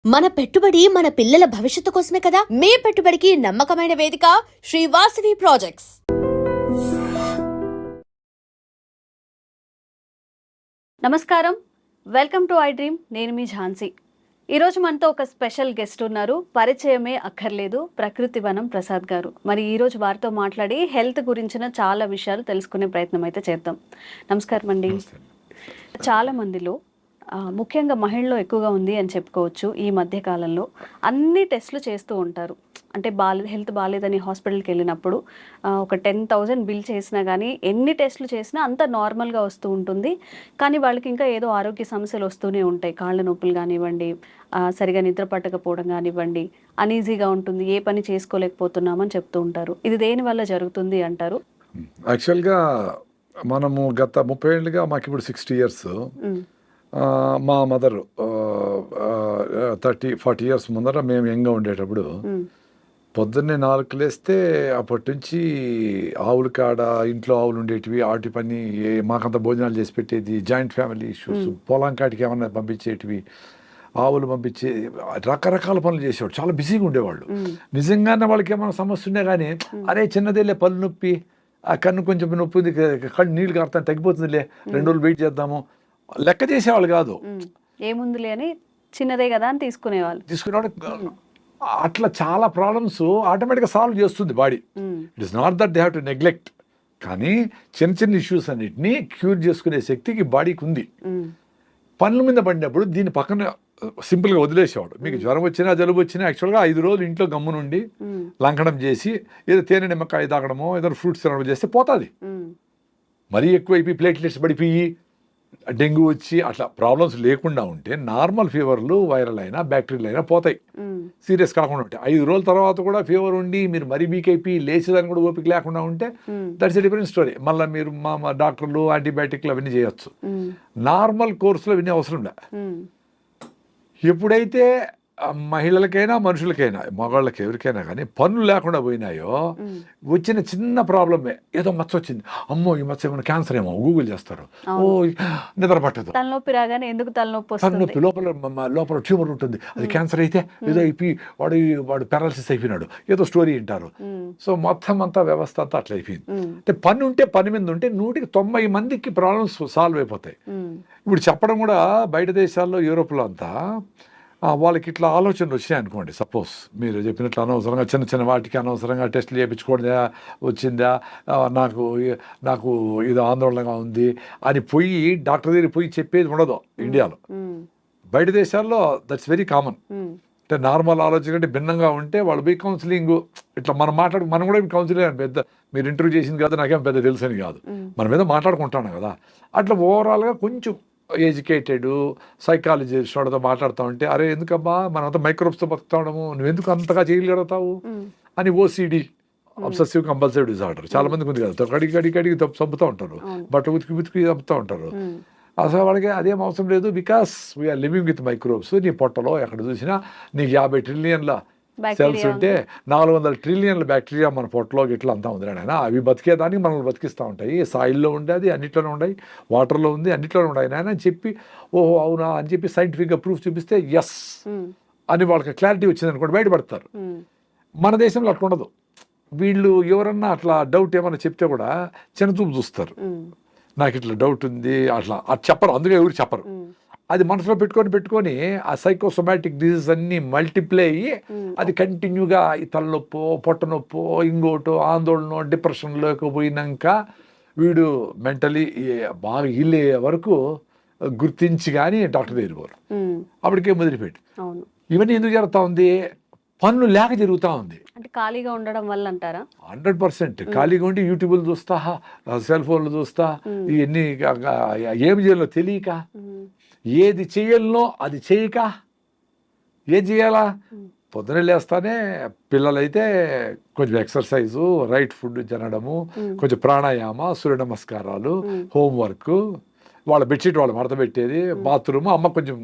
మన పెట్టుబడి మన పిల్లల భవిష్యత్తు కోసమే కదా. మీ పెట్టుబడికి నమ్మకమైన వేదిక శ్రీ వాసవి ప్రాజెక్ట్స్. నమస్కారం, వెల్కమ్ టు ఐ డ్రీమ్. నేను మీ ఝాన్సీ. ఈరోజు మనతో ఒక స్పెషల్ గెస్ట్ ఉన్నారు. పరిచయమే అక్కర్లేదు, ప్రకృతి వనం ప్రసాద్ గారు. మరి ఈరోజు వారితో మాట్లాడి హెల్త్ గురించిన చాలా విషయాలు తెలుసుకునే ప్రయత్నం అయితే చేద్దాం. నమస్కారం అండి. చాలా మందిలో ముఖ్యంగా మహిళల్లో ఎక్కువగా ఉంది అని చెప్పుకోవచ్చు. ఈ మధ్య కాలంలో అన్ని టెస్టులు చేస్తూ ఉంటారు. అంటే హెల్త్ బాగాలేదని హాస్పిటల్కి వెళ్ళినప్పుడు ఒక 10,000 బిల్ చేసినా కానీ ఎన్ని టెస్టులు చేసినా అంత నార్మల్గా వస్తూ ఉంటుంది. కానీ వాళ్ళకి ఇంకా ఏదో ఆరోగ్య సమస్యలు వస్తూనే ఉంటాయి. కాళ్ళ నొప్పులు కానివ్వండి, సరిగా నిద్ర పట్టకపోవడం కానివ్వండి, అనీజీగా ఉంటుంది, ఏ పని చేసుకోలేకపోతున్నామని చెప్తూ ఉంటారు. ఇది దేని వల్ల జరుగుతుంది అంటారు? యాక్చువల్గా మనము గత 30 ఏళ్ళుగా మాకు ఇప్పుడు 60 ఇయర్స్. మా మదర్ 30-40 ఇయర్స్ ముందర మేము యంగ్గా ఉండేటప్పుడు పొద్దున్నే 4 లేస్తే అప్పటి నుంచి ఆవుల కాడ ఇంట్లో ఆవులు ఉండేటివి, వాటి పని మాకంత భోజనాలు చేసి పెట్టేది, జాయింట్ ఫ్యామిలీ ఇష్యూస్, పొలం కాటికి ఏమన్నా పంపించేటివి, ఆవులు పంపించే రకరకాల పనులు చేసేవాడు. చాలా బిజీగా ఉండేవాళ్ళు. నిజంగానే వాళ్ళకి ఏమైనా సమస్య ఉన్నా కానీ అరే చిన్నదేలే పళ్ళు నొప్పి, ఆ కన్ను కొంచెం నొప్పి ఉంది, కళ్ళు నీళ్ళు కారుతాను తగ్గిపోతుందిలే, 2 రోజులు వెయిట్ చేద్దాము, లెక్క చేసేవాళ్ళు కాదు. ఏముందిలే అని చిన్నదే కదా అని తీసుకునేవాళ్ళు. అట్లా చాలా ప్రాబ్లమ్స్ ఆటోమేటిక్గా సాల్వ్ చేస్తుంది body. It is not that they have to neglect. కానీ చిన్న చిన్న ఇష్యూస్ అన్నిటినీ క్యూర్ చేసుకునే శక్తికి బాడీకి ఉంది. పనుల మీద పడినప్పుడు దీని పక్కన సింపుల్గా వదిలేసేవాడు. మీకు జ్వరం వచ్చినా జలుబు వచ్చినా యాక్చువల్గా 5 రోజులు ఇంట్లో గమ్మునుండి లంకడం చేసి ఏదో తేనె నిమ్మకాయ తాగడమో ఏదో ఫ్రూట్స్ తినడం చేస్తే పోతుంది. మరీ ఎక్కువైపోయి ప్లేట్లెట్స్ పడిపోయి డెంగ్యూ వచ్చి అట్లా ప్రాబ్లమ్స్ లేకుండా ఉంటే నార్మల్ ఫీవర్లు వైరల్ అయినా బ్యాక్టీరియల్ అయినా పోతాయి, సీరియస్ కాకుండా ఉంటాయి. 5 రోజుల తర్వాత కూడా ఫీవర్ ఉండి మీరు మరీ వీక్ అయిపోయి లేచేదాన్ని కూడా ఓపిక లేకుండా ఉంటే దట్స్ ఎ డిఫరెంట్ స్టోరీ. మళ్ళీ మీరు మా డాక్టర్లు యాంటీబయాటిక్లు అవన్నీ చేయొచ్చు. నార్మల్ కోర్సులో అవన్నీ అవసరం లే. ఎప్పుడైతే మహిళలకైనా మనుషులకైనా మగవాళ్ళకి ఎవరికైనా కానీ పనులు లేకుండా పోయినాయో వచ్చిన చిన్న ప్రాబ్లమే, ఏదో మచ్చ వచ్చింది, అమ్మో ఈ మచ్చ ఏమైనా క్యాన్సర్ ఏమో గూగుల్ చేస్తారు, ఓ నిద్ర పట్టదు, తలనొప్పి రాగానే ఎందుకు తలనొప్పి, లోపల ట్యూమర్ ఉంటుంది, అది క్యాన్సర్ అయితే ఏదో అయిపోయి వాడు పారాలసిస్ అయిపోయినాడు, ఏదో స్టోరీ వింటారు. సో మొత్తం అంతా వ్యవస్థ అంతా అట్లా అయిపోయింది. అంటే పని ఉంటే పని మీద ఉంటే 190 మందికి ప్రాబ్లమ్స్ సాల్వ్ అయిపోతాయి. ఇప్పుడు చెప్పడం కూడా బయట దేశాల్లో యూరోప్లో అంతా వాళ్ళకి ఇట్లా ఆలోచనలు వచ్చాయి అనుకోండి. సపోజ్ మీరు చెప్పినట్లు అనవసరంగా చిన్న చిన్న వాటికి అనవసరంగా టెస్టులు చేయించుకోవడం వచ్చిందా, నాకు ఇది ఆందోళనగా ఉంది అని పోయి డాక్టర్ దగ్గర పోయి చెప్పేది ఉండదు ఇండియాలో. బయట దేశాల్లో దట్స్ వెరీ కామన్. అంటే నార్మల్ ఆలోచన కంటే భిన్నంగా ఉంటే వాళ్ళు పోయి కౌన్సిలింగ్ ఇట్లా మనం కూడా కౌన్సిలింగ్ పెద్ద మీరు ఇంటర్వ్యూ చేసింది కదా నాకేం పెద్ద తెలుసు అని కాదు, మనం ఏదో మాట్లాడుకుంటాను కదా. అట్లా ఓవరాల్గా కొంచెం ఎడ్యుకేటెడ్ సైకాలజిస్ట్ వాడితో మాట్లాడుతూ ఉంటే అరే ఎందుకమ్మా మనంతా మైక్రోబ్స్తో బతుకుతా ఉండము, నువ్వెందుకు అంతగా చేయగలుగుతావు అని ఓసిడి అబ్సెసివ్ కంపల్సివ్ డిజార్డర్ చాలా మందికి ఉంది కదా, కడిగి చంపుతూ ఉంటారు, బట్ట ఉతికి చంపుతూ ఉంటారు. అసలు వాళ్ళకి అదేం అవసరం లేదు, because we are living with microbes. నీ పొట్టలో ఎక్కడ చూసినా నీకు 50 ట్రిలియన్ల సెల్స్ ఉంటే 400 ట్రిలియన్ల బ్యాక్టీరియా మన పొట్టలో గిట్లా అంతా ఉంది ఆయన. అవి బతికేదానికి మనల్ని బతికిస్తూ ఉంటాయి. సాయిల్లో ఉండేది అన్నిట్లోనే ఉన్నాయి, వాటర్లో ఉంది అన్నిట్లోనే ఉన్నాయి నాయన అని చెప్పి ఓహో అవునా అని చెప్పి సైంటిఫిక్గా ప్రూఫ్ చూపిస్తే ఎస్ అని వాళ్ళకి క్లారిటీ వచ్చింది అనుకోండి బయటపడతారు. మన దేశంలో అట్లా ఉండదు. వీళ్ళు ఎవరన్నా అట్లా డౌట్ ఏమన్నా చెప్తే కూడా చిన్న చూపు చూస్తారు. నాకు ఇట్లా డౌట్ ఉంది అట్లా అది చెప్పరు, అందుకే ఎవరు చెప్పరు. అది మనసులో పెట్టుకొని ఆ సైకోసోమాటిక్ డిసీజ్ అన్నీ మల్టిప్లై అయ్యి అది కంటిన్యూగా ఈ తలనొప్పో పొట్ట నొప్పో ఇంకోటో ఆందోళన డిప్రెషన్లోకి పోయినాక వీడు మెంటలీ బాగా ఇల్లే వరకు గుర్తించి కానీ డాక్టర్ దగ్గర పోరు. అప్పటికే మొదలుపెట్టి ఇవన్నీ ఎందుకు జరుగుతూ ఉంది, పనులు లేక జరుగుతూ ఉంది. అంటే ఖాళీగా ఉండడం వల్ల అంటారా? 100% ఖాళీగా ఉండి యూట్యూబ్లు చూస్తా, సెల్ ఫోన్లు చూస్తా, ఇవన్నీ ఏం చేయాలో తెలియక, ఏది చేయాలనో అది చేయక, ఏది చేయాలా పొద్దున లేస్తానే పిల్లలైతే కొంచెం ఎక్సర్సైజు, రైట్ ఫుడ్ తినడము, కొంచెం ప్రాణాయామ, సూర్య నమస్కారాలు, హోంవర్క్, వాళ్ళ బెడ్షీట్ వాళ్ళు మడత పెట్టేది, బాత్రూమ్ అమ్మ కొంచెం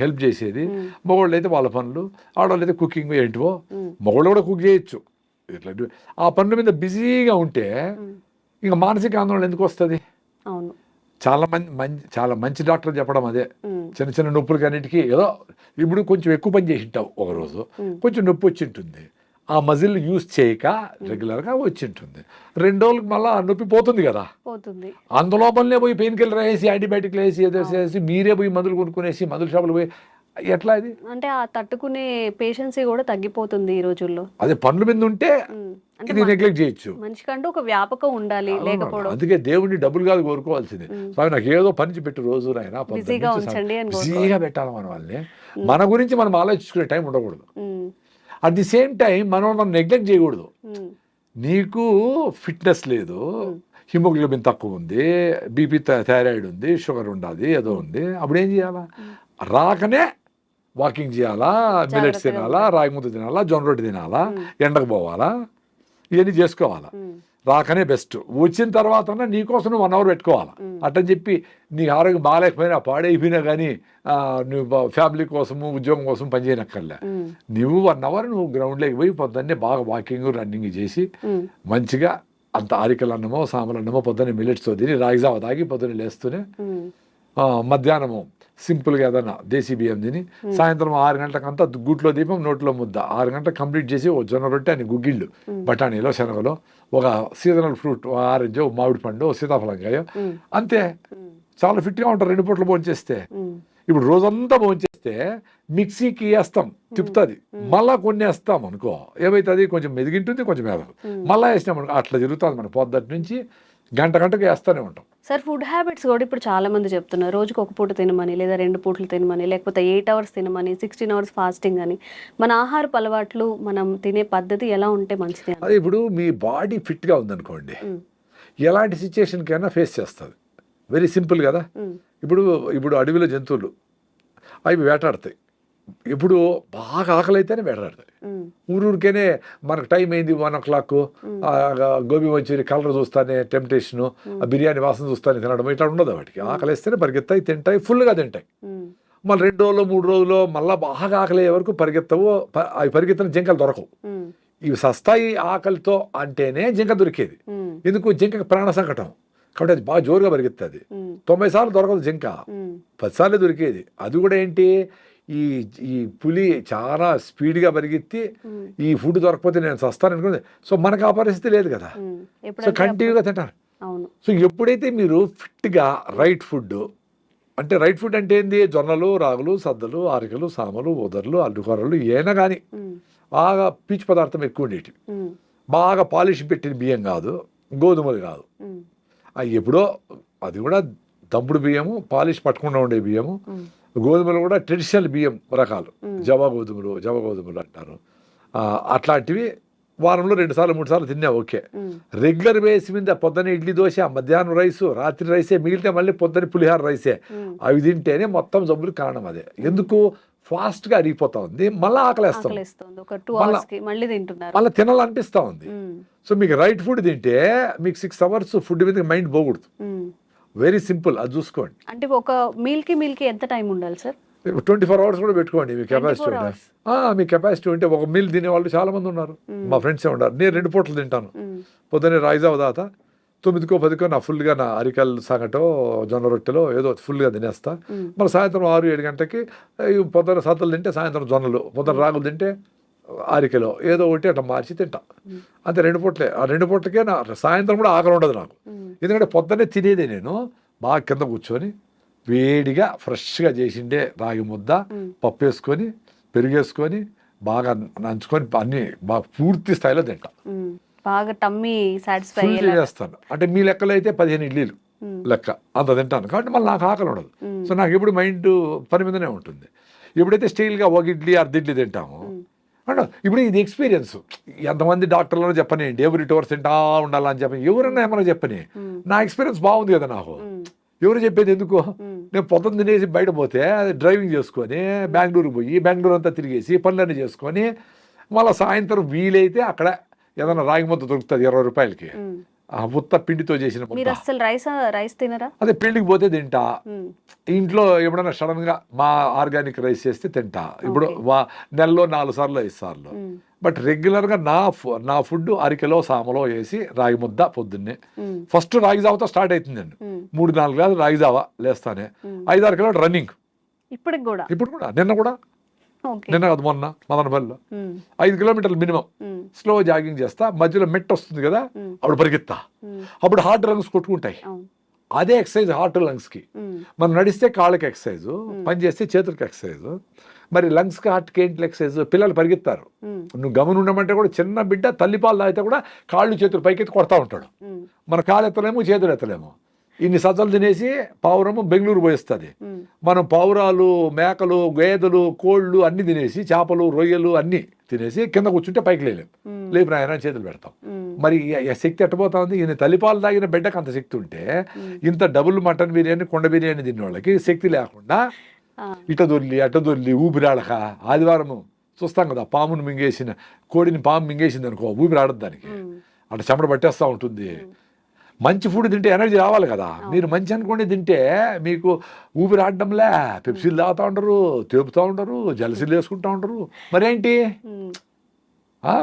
హెల్ప్ చేసేది, మగవాళ్ళు అయితే వాళ్ళ పనులు, ఆడవాళ్ళు అయితే కుకింగ్ ఏంటివో, మగవాళ్ళు కూడా కుక్ చేయొచ్చు. ఇట్లా ఆ పనుల మీద బిజీగా ఉంటే ఇంకా మానసిక ఆందోళన ఎందుకు వస్తుంది? చాలా మంచి డాక్టర్ చెప్పడం అదే. చిన్న చిన్న నొప్పులకి అన్నిటికీ ఏదో ఇప్పుడు కొంచెం ఎక్కువ పని చేసి ఉంటావు ఒకరోజు, కొంచెం నొప్పి వచ్చి ఉంటుంది, ఆ మజిల్ యూజ్ చేయక రెగ్యులర్గా వచ్చి ఉంటుంది. 2 రోజులకు మళ్ళీ ఆ నొప్పి పోతుంది కదా, పోతుంది. అందులోపలనే పోయి పెయిన్ కిల్లర్ వేసి యాంటీబయాటిక్లు వేసి ఏదో వేసి మీరే పోయి మందులు కొనుక్కునేసి మందుల షాపులు పోయి ఎట్లా ఇది? అంటే ఆ తట్టుకునే పేషెన్సీ కూడా తగ్గిపోతుంది ఈ రోజుల్లో. అదే పనుల మీద ఉంటే ఇది నెగ్లెక్ట్ చేయొచ్చు. మనిషికంటూ ఒక వ్యాపకం ఉండాలి, లేకపోవడం. అందుకే దేవుడిని డబ్బులు కాదు కోరుకోవాల్సింది. స్వామి నాకు ఏదో పని పెట్టు రోజు నాయన, బిజీగా పెట్టాలి మన వాళ్ళని. మన గురించి మనం ఆలోచించుకునే టైం ఉండకూడదు. అట్ ది సేమ్ టైం మనం నెగ్లెక్ట్ చేయకూడదు. నీకు ఫిట్నెస్ లేదు, హిమోగ్లోబిన్ తక్కువ ఉంది, బీపీ థైరాయిడ్ ఉంది, షుగర్ ఉండాలి, ఏదో ఉంది, అప్పుడు ఏం చేయాలా? రాకనే వాకింగ్ చేయాలా, మిల్లెట్స్ తినాలా, రాగి ముద్ద తినాలా, జొన్న రొట్టె తినాలా, ఎండకు పోవాలా, ఇవన్నీ చేసుకోవాలా. రాకనే బెస్ట్. వచ్చిన తర్వాత నీకోసం నువ్వు 1 అవర్ పెట్టుకోవాలా. అట్టని చెప్పి నీ ఆరోగ్యం బాగాలేకపోయినా పాడైపోయినా కానీ నువ్వు ఫ్యామిలీ కోసము ఉద్యోగం కోసం పనిచేయనక్కర్లే. నువ్వు 1 అవర్ నువ్వు గ్రౌండ్లోకి పోయి పొద్దున్నే బాగా వాకింగ్ రన్నింగ్ చేసి మంచిగా అంత ఆరికలు అన్నమో సాంబార్ అన్నమో పొద్దున్నే మిల్లెట్స్తో తిని రాగి జావ తాగి పొద్దున్నే లేస్తూనే మధ్యాహ్నము సింపుల్గా ఏదైనా దేశీ బియ్యం తిని సాయంత్రం 6 గంటలకంతా గుట్లో దీపం నోట్లో ముద్ద, 6 గంటలకు కంప్లీట్ చేసి ఓ జొన్న రొట్టె అని గుగ్గిళ్ళు, బఠానీలో శనగలో, ఒక సీజనల్ ఫ్రూట్, ఆరెంజ్, మామిడి పండు, సీతాఫలంకాయ, అంతే. చాలా ఫిట్గా ఉంటారు 2 పూటలు భోంచేస్తే. ఇప్పుడు రోజంతా భోంచేస్తే మిక్సీకి వేస్తాం, తిప్పుతుంది, మళ్ళా కొన్ని వేస్తాం అనుకో, ఏమవుతుంది? కొంచెం మెదిగింటుంది, కొంచెం మెదగదు, మళ్ళీ వేసినాం అనుకో, అట్లా జరుగుతుంది. మన పొద్దుటి నుంచి గంటకు వేస్తూనే ఉంటాం. సార్, ఫుడ్ హ్యాబిట్స్ కూడా ఇప్పుడు చాలా మంది చెప్తున్నారు, రోజుకి 1 పూట తినమని, లేదా 2 పూటలు తినమని, లేకపోతే 8 అవర్స్ తినమని, 16 అవర్స్ ఫాస్టింగ్ అని. మన ఆహారపు అలవాట్లు, మనం తినే పద్ధతి ఎలా ఉంటే మంచిది? అదే ఇప్పుడు మీ బాడీ ఫిట్గా ఉందనుకోండి, ఎలాంటి సిచ్యుయేషన్కైనా ఫేస్ చేస్తుంది. వెరీ సింపుల్ కదా. ఇప్పుడు అడవిలో జంతువులు అవి వేటాడతాయి. ఇప్పుడు బాగా ఆకలి అయితేనే వేటాడతాయి. ఊరికేనే మనకు టైం అయింది 1 o'clock, గోబీ మంచూరి కలర్ చూస్తానే టెంప్టేషను, బిర్యానీ వాసన చూస్తానే తినడం, ఇట్లా ఉండదు. వాటికి ఆకలి వేస్తేనే పరిగెత్తాయి, తింటాయి, ఫుల్గా తింటాయి. మళ్ళీ 2 రోజులు 3 రోజులు మళ్ళీ బాగా ఆకలి అయ్యే వరకు పరిగెత్తవు. అవి పరిగెత్తిన జింకలు దొరకవు. ఇవి సస్తాయి ఆకలితో అంటేనే జింక దొరికేది. ఎందుకు? జింకకి ప్రాణ సంకటం కాబట్టి అది బాగా జోరుగా పరిగెత్తుంది. 90 సార్లు దొరకదు జింక, 10 సార్లు దొరికేది. అది కూడా ఏంటి, ఈ పులి చాలా స్పీడ్గా పరిగెత్తి ఈ ఫుడ్ దొరకపోతే నేను చస్తాను అనుకుంది. సో మనకు ఆ పరిస్థితి లేదు కదా, సో కంటిన్యూగా తింటారు. సో ఎప్పుడైతే మీరు ఫిట్గా రైట్ ఫుడ్ అంటే ఏంది? జొన్నలు, రాగులు, సద్దలు, ఆరికలు, సామలు, ఉదర్లు, అల్లుకూరలు, ఏనా కానీ బాగా పీచు పదార్థం ఎక్కువ ఉండేటివి, బాగా పాలిష్ పెట్టిన బియ్యం కాదు, గోధుమలు కాదు. ఎప్పుడో అది కూడా దంపుడు బియ్యము, పాలిష్ పట్టకుండా ఉండే బియ్యము. గోధుమలు కూడా ట్రెడిషనల్ బియ్యం రకాలు, జవ గోధుమలు అంటారు. అట్లాంటివి వారంలో 2 సార్లు 3 సార్లు తిన్నా ఓకే. రెగ్యులర్ బేస్ మీద పొద్దున్న ఇడ్లీ దోశ, మధ్యాహ్నం రైసు, రాత్రి రైసే, మిగిలితే మళ్ళీ పొద్దున్న పులిహార రైసే, అవి తింటేనే మొత్తం జబ్బులు కారణం. అదే ఎందుకు? ఫాస్ట్గా అరిగిపోతా ఉంది, మళ్ళీ ఆకలేస్తాం, మళ్ళీ తినాలనిపిస్తూ ఉంది. సో మీకు రైట్ ఫుడ్ తింటే మీకు 6 అవర్స్ ఫుడ్ మీద మైండ్ పోకూడదు. వెరీ సింపుల్, అది చూసుకోండి. అంటే ఒక మీల్కి ఎంత టైం ఉండాలి సార్? 24 అవర్స్ కూడా పెట్టుకోండి మీ కెపాసిటీ ఉంటే. మీ కెపాసిటీ ఉంటే ఒక మీల్ తినే వాళ్ళు చాలా మంది ఉన్నారు, మా ఫ్రెండ్సే ఉన్నారు. నేను 2 పూటలు తింటాను. పొద్దున్నే రాయిజావ దాత 9కో 10కో నా ఫుల్గా నా అరికల్ సంగటో జొన్న రొట్టెలో ఏదో ఫుల్గా తినేస్తా. మళ్ళీ సాయంత్రం 6-7 గంటలకి పొద్దున్న సత్తలు తింటే సాయంత్రం జొన్నలు, పొద్దున్న రాగులు తింటే అరికెలో ఏదో ఒకటి అట్లా మార్చి తింటా. అంతే 2 పూటలే. ఆ 2 పూటలకే నా సాయంత్రం కూడా ఆకలి ఉండదు నాకు. ఎందుకంటే పొద్దున్నే తినేదే నేను బాగా కింద కూర్చొని వేడిగా ఫ్రెష్గా చేసిండే రాగి ముద్ద, పప్పు వేసుకొని, పెరుగేసుకొని, బాగా నంచుకొని అన్ని బాగా పూర్తి స్థాయిలో తింటా. బాగా టమ్మీ సాటిస్ఫై చేస్తాను. అంటే మీ లెక్కలో అయితే 15 ఇడ్లీలు లెక్క అంత తింటాను. కాబట్టి మళ్ళీ నాకు ఆకలి ఉండదు. సో నాకు ఎప్పుడు మైండ్ పని మీదనే ఉంటుంది. ఎప్పుడైతే స్టైల్గా 1 ఇడ్లీ 1/2 ఇడ్లీ తింటాము అంటే ఇప్పుడు ఇది ఎక్స్పీరియన్స్. ఎంతమంది డాక్టర్లను చెప్పనేయండి ఎవ్రీ 2 hours తింటా ఉండాలని చెప్పని, ఎవరన్నా ఏమన్నా చెప్పని, నా ఎక్స్పీరియన్స్ బాగుంది కదా నాకు. ఎవరు చెప్పేది ఎందుకు? నేను పొద్దున్న తినేసి బయట పోతే డ్రైవింగ్ చేసుకొని బెంగళూరుకి పోయి బెంగళూరు అంతా తిరిగేసి పనులన్నీ చేసుకొని మళ్ళీ సాయంత్రం వీలైతే అక్కడ ఏదైనా రాగి ముద్ద దొరుకుతుంది 20 రూపాయలకి, ఉత్త పిండితో చేసిన మీరు ముద్ద. అసలు రైస్ తినరా? అదే పెళ్లికి పోతే తింటా, మ్మ్. ఇంట్లో ఎప్పుడైనా సడన్ గా మా ఆర్గానిక్ రైస్ చేస్తే తింటా. ఇప్పుడు నెలలో 4 సార్లు 5 సార్లు. మ్మ్. బట్ రెగ్యులర్ గా నా ఫుడ్ అరికెలో సామలో వేసి రాగి ముద్ద పొద్దున్నే. మ్మ్. ఫస్ట్ రాగి జావతో స్టార్ట్ అవుతుందండి. మ్మ్. 3-4 గ్లాసులు రాగి జావా లేస్తానే. 5-6 kilometre running. ఇప్పటికి కూడా? ఇప్పుడు కూడా, నిన్న కూడా, ఓకే. నిన్న కాదు మొన్న మదనపల్లిలో మ్మ్. 5 కిలోమీటర్లు మినిమం మ్మ్. స్లో జాగింగ్ చేస్తా. మధ్యలో మెట్ వస్తుంది కదా, మ్మ్. అప్పుడు పరిగెత్తా. మ్మ్. అప్పుడు హార్ట్ లంగ్స్ కొట్టుకుంటాయి. అవును. అదే ఎక్సర్సైజ్ హార్ట్ లంగ్స్కి. మ్మ్. మనం నడిస్తే కాళ్ళకి ఎక్సర్సైజ్, పని చేస్తే చేతులకి ఎక్సర్సైజ్. మరి లంగ్స్కి హార్ట్కి ఏంటి ఎక్సర్సైజ్? పిల్లలు పరిగెత్తారు, మ్మ్. నువ్వు గమని ఉండమంటే కూడా చిన్న బిడ్డ తల్లిపాలు తాగితే కూడా కాళ్ళు చేతులు పైకెత్తి కొడతా ఉంటాడు. మ్మ్. మన కాళ్ళు ఎత్తలేము, చేతులు ఎత్తలేము. ఇన్ని సజ్జలు తినేసి పావురము బెంగళూరు పోయిస్తుంది. మ్మ్. మనం పావురాలు, మేకలు, గేదెలు, కోళ్ళు అన్ని తినేసి, చేపలు, రొయ్యలు అన్ని తినేసి కింద కూర్చుంటే పైకి లేలేం. మ్మ్. లేపు నాయన చేతులు పెడతాం. మ్మ్. మరి ఈ శక్తి ఎట్టబోతా ఉంది? ఈయన తల్లిపాలు తాగిన బిడ్డకు అంత శక్తి ఉంటే, ఇంత డబుల్ మటన్ బిర్యానీ, కొండ బిర్యానీ తిన్న వాళ్ళకి శక్తి లేకుండా ఆ. ఇట దొర్లి అట దొర్లి ఊపిరాడక, ఆదివారం చూస్తాం కదా, పామును మింగేసిన కోడిని పాము మింగేసింది అనుకో, ఊపిరాడదు దానికి, మ్మ్. అటు చెమట పట్టేస్తూ ఉంటుంది. మంచి ఫుడ్ తింటే ఎనర్జీ రావాలి కదా. మీరు మంచి అనుకోండి తింటే మీకు ఊపిరి ఆడడంలే, పెప్సీలు తాగుతూ ఉంటారు, తేపుతూ ఉంటారు, జలసీలు వేసుకుంటూ ఉంటారు. మరేంటి? మ్మ్.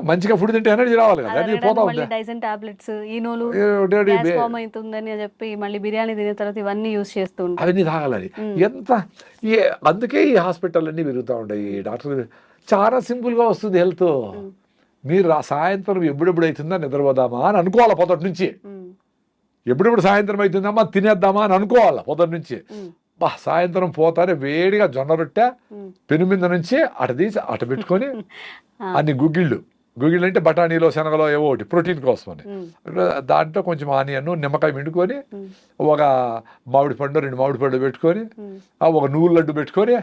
మంచిగా ఫుడ్ తింటే ఎనర్జీ రావాలి కదా, అది పోతా ఉంది. డైజన్ టాబ్లెట్స్, ఈనోలు, ఒకటి గ్యాస్ ఫామ్ అవుతుందని చెప్పి మళ్ళీ బిర్యానీ తినే తర్వాత ఇవన్నీ యూజ్ చేస్తూ ఉంటారు. అవన్నీ తాగాలని ఎంత అందుకే ఈ హాస్పిటల్ అన్నీ పెరుగుతూ ఉంటాయి. డాక్టర్ చాలా సింపుల్గా వస్తుంది హెల్త్. మీరు సాయంత్రం ఎప్పుడెప్పుడు అవుతుందా నిద్రపోదామా అని అనుకోవాలి పొద్దుటి నుంచి. మ్మ్. ఎప్పుడెప్పుడు సాయంత్రం అవుతుందమ్మా తినేద్దామా అని అనుకోవాలి పొద్దుటి నుంచి. మ్మ్. బా సాయంత్రం పోతానే వేడిగా జొన్న రొట్టె మ్మ్. పెను మీద నుంచి అట తీసి అట పెట్టుకొని ఆ. అన్ని గుగ్గిళ్ళు అంటే బఠానీలో శనగలో ఏవో ఒకటి ప్రోటీన్ కోసం అని, దాంట్లో కొంచెం ఆనియన్, నిమ్మకాయ పిండుకొని, ఒక మామిడి పండు 2 మామిడి పండు పెట్టుకొని, ఒక నువ్వుల లడ్డు పెట్టుకొని,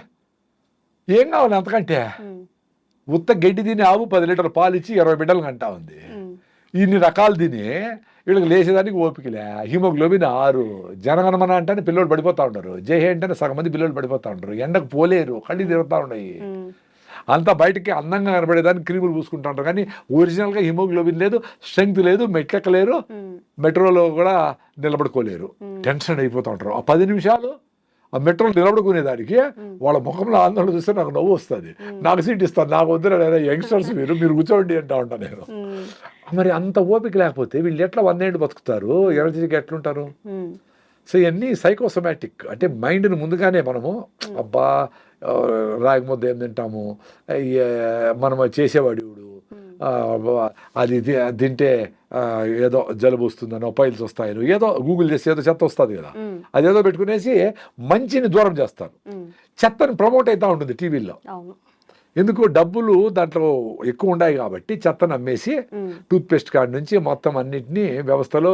ఏం కావాలి అంతకంటే? ఉత్త గడ్డి తిని ఆవు 10 లీటర్ల పాలు ఇచ్చి 20 బిడ్డలు కంటా ఉంది. ఇన్ని రకాలు తిని వీళ్ళకి లేచేదానికి ఓపికలే. హిమోగ్లోబిన్ 6, జనగణమన అంటే పిల్లలు పడిపోతూ ఉంటారు, జేహే అంటే సగం మంది పిల్లలు పడిపోతూ ఉంటారు, ఎండకు పోలేరు, కళ్ళు తిరుగుతూ ఉన్నాయి. అంతా బయటకి అందంగా కనబడేదానికి క్రీములు పూసుకుంటూ ఉంటారు, కానీ ఒరిజినల్గా హిమోగ్లోబిన్ లేదు, స్ట్రెంగ్త్ లేదు, మెట్లెక్కలేరు, మెట్రోలో కూడా నిలబడుకోలేరు, టెన్షన్ అయిపోతూ ఉంటారు. ఆ 10 నిమిషాలు ఆ మెట్రోలో నిలబడుకునేదానికి వాళ్ళ ముఖంలో ఆందోళన చూస్తే నాకు నవ్వు వస్తుంది. నాకు సీట్ ఇస్తాను, నాకు వద్దురా యంగ్స్టర్స్ మీరు కూర్చోండి అంటా ఉంటాను నేను. మరి అంత ఓపిక లేకపోతే వీళ్ళు ఎట్లా 100 ఏళ్ళు బతుకుతారు? ఎనర్జీకి ఎట్లుంటారు? సో ఇవన్నీ సైకోసోమాటిక్. అంటే మైండ్ని ముందుగానే మనము అబ్బా రాగి ముద్ద ఏం తింటాము, మనం చేసేవాడు అది తింటే ఏదో జలుబు వస్తుందనో, పైల్స్ వస్తాయనో, ఏదో గూగుల్ చేసి ఏదో చెత్త వస్తుంది కదా, అదేదో పెట్టుకునేసి మంచిని దూరం చేస్తారు. చెత్తని ప్రమోట్ అవుతూ ఉంటుంది టీవీల్లో. ఎందుకు? డబ్బులు దాంట్లో ఎక్కువ ఉన్నాయి కాబట్టి చెత్తను అమ్మేసి టూత్ పేస్ట్ కాడి నుంచి మొత్తం అన్నింటినీ వ్యవస్థలో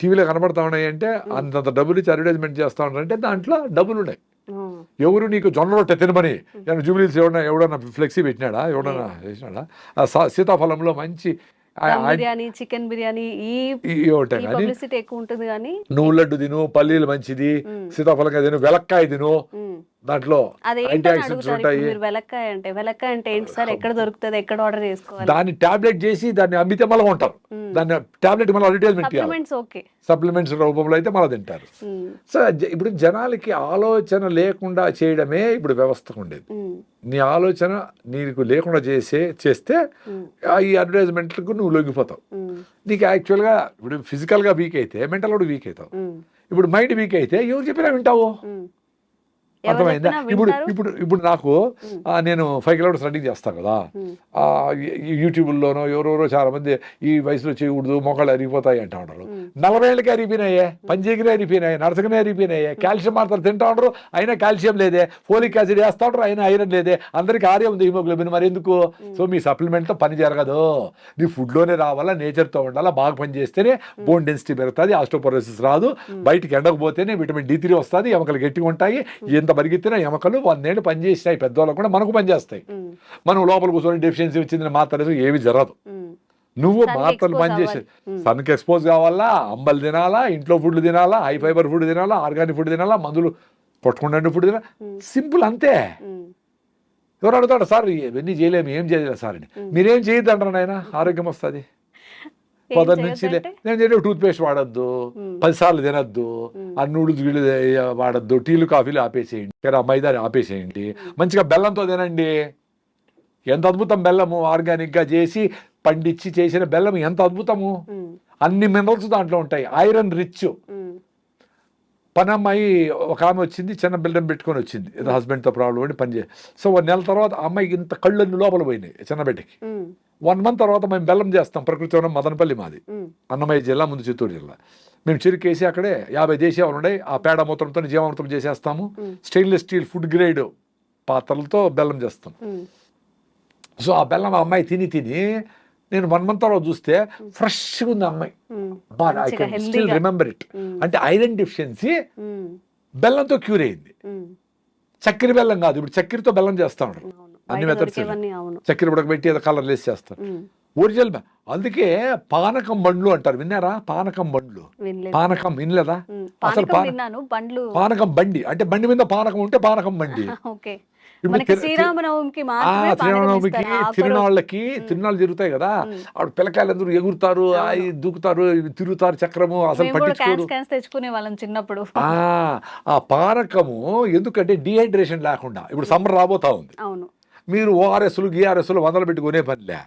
టీవీలో కనబడతా ఉన్నాయి. అంటే అంతంత డబ్బులు ఇచ్చి అడ్వర్టైజ్మెంట్ చేస్తూ ఉన్నారంటే దాంట్లో డబ్బులు ఉన్నాయి. ఎవరు నీకు జొన్న రొట్టె తినమని జూబిలీస్ ఎవడన్నా ఫ్లెక్సీ పెట్టినాడా? ఎవడన్నా చేసినాడా? సీతాఫలంలో మంచి బిర్యానీ, చికెన్ బిర్యానీ పబ్లిసిటీ ఎక్కువ ఉంటుంది, కానీ నువ్వు లడ్డు తిను, పల్లీలు మంచిది, సీతాఫలంగా తిను, వెలక్కాయ తిను, దాంట్లో యాంటీ ఆక్సిడెంట్స్ ఉంటాయి. వెలక్కాయ అంటే ఏంటి సార్? ఎక్కడ దొరుకుతుంది? ఎక్కడ ఆర్డర్ చేసుకోవాలి? దాన్ని టాబ్లెట్ చేసి దాన్ని అమ్మితే మళ్ళీ ఉంటారు. దాన్ని టాబ్లెట్ మళ్ళీ అడ్వర్టైజ్మెంట్ సప్లిమెంట్స్ రూపంలో అయితే మళ్ళీ తింటారు. సో ఇప్పుడు జనాలకి ఆలోచన లేకుండా చేయడమే ఇప్పుడు వ్యవస్థకు ఉండేది. నీ ఆలోచన నీకు లేకుండా చేస్తే ఈ అడ్వర్టైజ్మెంట్లకు నువ్వు లొంగిపోతావు. నీకు యాక్చువల్గా ఇప్పుడు ఫిజికల్గా వీక్ అయితే మెంటల్ కూడా వీక్ అవుతావు. ఇప్పుడు మైండ్ వీక్ అయితే ఎవరు చెప్పినా వింటావు. అర్థమైందా? ఇప్పుడు నాకు నేను 5 కిలోమీటర్స్ రన్నింగ్ చేస్తాను కదా, యూట్యూబ్లోనో ఎవరెవరో చాలా మంది ఈ వయసులో చేయకూడదు, మొక్కలు అరిగిపోతాయి అంటూ ఉంటారు. 40 ఏళ్ళకి అరిగిపోయినాయే, పంచేకినే అరిగిపోయినాయి, నడచకనే అరిగిపోయినాయి, కాల్షియం మాత్రం తింటా ఉంటారు, అయినా కాల్షియం లేదే, ఫోలిక్ యాసిడ్ వేస్తూ ఉంటారు, అయినా ఐరన్ లేదే, అందరికీ ఆర్యం ఉంది, హిమోగ్లోబిన్. మరి ఎందుకు? సో మీ సప్లిమెంట్తో పని జరగదు. నీ ఫుడ్లోనే రావాలా, నేచర్తో ఉండాలా, బాగా పని చేస్తేనే బోన్ డెన్సిటీ పెరుగుతుంది, ఆస్టోపోరోసిస్ రాదు, బయటికి ఎండకపోతేనే విటమిన్ D3 వస్తుంది, ఎముకలు గట్టిగా ఉంటాయి. ఎంత పరిగెత్తిన ఎముకలు 100 ఏళ్ళు పనిచేసినాయి, పెద్దవాళ్ళకు కూడా మనకు పనిచేస్తాయి. మనం లోపల కూర్చొని డెఫిషియన్సీ వచ్చిందని మాత్రం ఏమి జరగదు. నువ్వు మాత్రలు పనిచేసి సన్కి ఎక్స్పోజ్ కావాలా, అంబలు తినాలా, ఇంట్లో ఫుడ్లు తినాలా, హై ఫైబర్ ఫుడ్ తినాలా, ఆర్గానిక్ ఫుడ్ తినాలా, మందులు కొట్టుకుంటే ఫుడ్ తినాలా. సింపుల్ అంతే. ఎవరు అడుగుతాడు సార్ ఇవన్నీ చేయలేము, ఏం చేయలేదు సార్ అని. మీరేం చేయొద్దు అంటారు, ఆయన ఆరోగ్యం వస్తుంది. పొద్దున్న నుంచి నేను చెప్పే టూత్ పేస్ట్ వాడద్దు, 10 సార్లు తినద్దు, ఆ నూడిల్స్ గిళ్ళు వాడద్దు, టీలు కాఫీలు ఆపేసేయండి, మైదాని ఆపేసేయండి, మంచిగా బెల్లంతో తినండి. ఎంత అద్భుతం బెల్లము, ఆర్గానిక్గా చేసి పండించి చేసిన బెల్లం ఎంత అద్భుతము. అన్ని మినరల్స్ దాంట్లో ఉంటాయి, ఐరన్ రిచ్. పనమ్మాయి ఒక ఆమె వచ్చింది, చిన్న బిల్డం పెట్టుకొని వచ్చింది, ఏదో హస్బెండ్తో ప్రాబ్లం అని పనిచేసి. సో 1 నెల తర్వాత అమ్మాయికి ఇంత కళ్ళన్ని లోపల పోయినాయి చిన్న బిడ్డకి. 1 మంత్ తర్వాత మేము బెల్లం చేస్తాం, ప్రకృతి వనం మదనపల్లి మాది, అన్నమయ్య జిల్లా, ముందు చిత్తూరు జిల్లా. మేము చిరుకేసి అక్కడే 50 దేశీయాలు ఉన్నాయి, ఆ పేడ మూత్రంతో జీవామృతం చేసేస్తాము. స్టెయిన్లెస్ స్టీల్ ఫుడ్ గ్రేడ్ పాత్రలతో బెల్లం చేస్తాం. సో ఆ బెల్లం ఆ అమ్మాయి తిని నేను 1 మంత్ తర్వాత చూస్తే ఫ్రెష్గా ఉంది అమ్మాయి. I can still remember it. అంటే ఐరన్ డెఫిషియన్సీ బెల్లంతో క్యూర్ అయింది. చక్కెర బెల్లం కాదు, ఇప్పుడు చక్కెరతో బెల్లం చేస్తా ఉంటారు అన్ని మెథడ్స్. చక్కెర ఉడకబెట్టి ఏదో కలర్ లేసి చేస్తారు. ఒరిజినల్ అందుకే పానకం బండ్లు అంటారు, విన్నారా? పానకం బండ్లు, పానకం వినలేదా? అసలు పానకం బండి అంటే బండి మీద పానకం ఉంటే పానకం బండి. శ్రీరామనవమికి తిరునాళ్ళు జరుగుతాయి కదా, ఆవిడ పిల్లకాయలు అందరూ ఎగురుతారు, దూకుతారు, తిరుగుతారు చక్రము, అసలు పట్టించుకోరు. తెచ్చుకునే వాళ్ళం చిన్నప్పుడు. ఆ పానకము ఎందుకంటే డిహైడ్రేషన్ లేకుండా, ఇప్పుడు సమ్మర్ రాబోతా ఉంది, మీరు ఓఆర్ఎస్లు గిఆర్ఎస్లు 100 పెట్టుకునే పనిలే.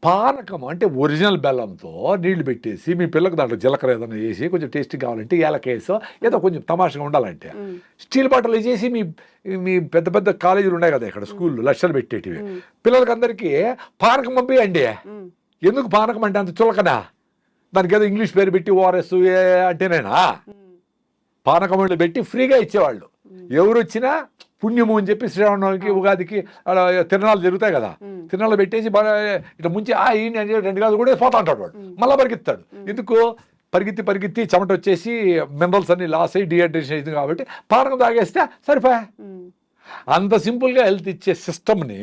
పానకం అంటే ఒరిజినల్ బెల్లంతో నీళ్లు పెట్టేసి మీ పిల్లలకు దాంట్లో జీలకర్ర ఏదైనా వేసి కొంచెం టేస్టీ కావాలంటే ఏలకేసో ఏదో కొంచెం తమాషగా ఉండాలంటే స్టీల్ బాటిల్ వేసేసి మీ పెద్ద పెద్ద కాలేజీలు ఉన్నాయి కదా ఇక్కడ, స్కూళ్ళు లక్షలు పెట్టేటివి, పిల్లలకి అందరికీ పానకం పంపియండి. ఎందుకు పానకం అంటే అంత చులకనా? దానికి ఏదో ఇంగ్లీష్ పేరు పెట్టి ఓఆర్ఎస్ అంటేనేనా? పానకం వాళ్ళు పెట్టి ఫ్రీగా ఇచ్చేవాళ్ళు. ఎవరు వచ్చినా పుణ్యము అని చెప్పి శ్రీరామనవమికి ఉగాదికి తిరణాలు జరుగుతాయి కదా, తిరణాలు పెట్టేసి బాగా ఇట్లా ముంచి 2 గాజులు కూడా పోతా ఉంటాడు వాడు, మళ్ళీ పరిగెత్తాడు. ఎందుకు? పరిగెత్తి చెమట వచ్చేసి మినరల్స్ అన్ని లాస్ అయ్యి డిహైడ్రేషన్ అవుతుంది కాబట్టి పానకం తాగేస్తే సరిపోయా. అంత సింపుల్గా హెల్త్ ఇచ్చే సిస్టమ్ని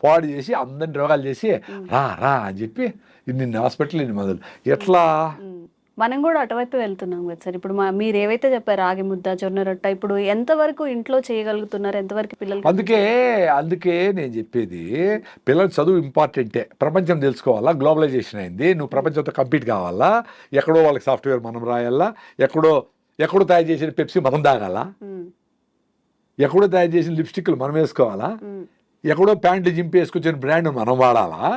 పాడు చేసి అందరిని రోగాలు చేసి రా అని చెప్పి ఇన్ని హాస్పిటల్ ఇన్ని మందులు. ఎట్లా మనం కూడా అటువైపు వెళ్తున్నాం కదా సార్. ఇప్పుడు మీరు ఏవైతే చెప్పారు రాగి ముద్ద, జొన్న రొట్ట, ఇప్పుడు ఎంతవరకు ఇంట్లో చేయగలుగుతున్నారు, ఎంతవరకు పిల్లలు? అందుకే నేను చెప్పేది, పిల్లల చదువు ఇంపార్టెంటే, ప్రపంచం తెలుసుకోవాలా, గ్లోబలైజేషన్ అయింది, నువ్వు ప్రపంచంతో కంపీట్ కావాలా, ఎక్కడో వాళ్ళకి సాఫ్ట్వేర్ మనం రాయాలా, ఎక్కడో తయారు చేసిన పెప్సీ మనం తాగాలా, ఎక్కడో తయారు చేసిన లిప్స్టిక్లు మనం వేసుకోవాలా, ఎక్కడో ప్యాంట్లు జింపి వేసుకొచ్చిన బ్రాండ్ మనం వాడాలా.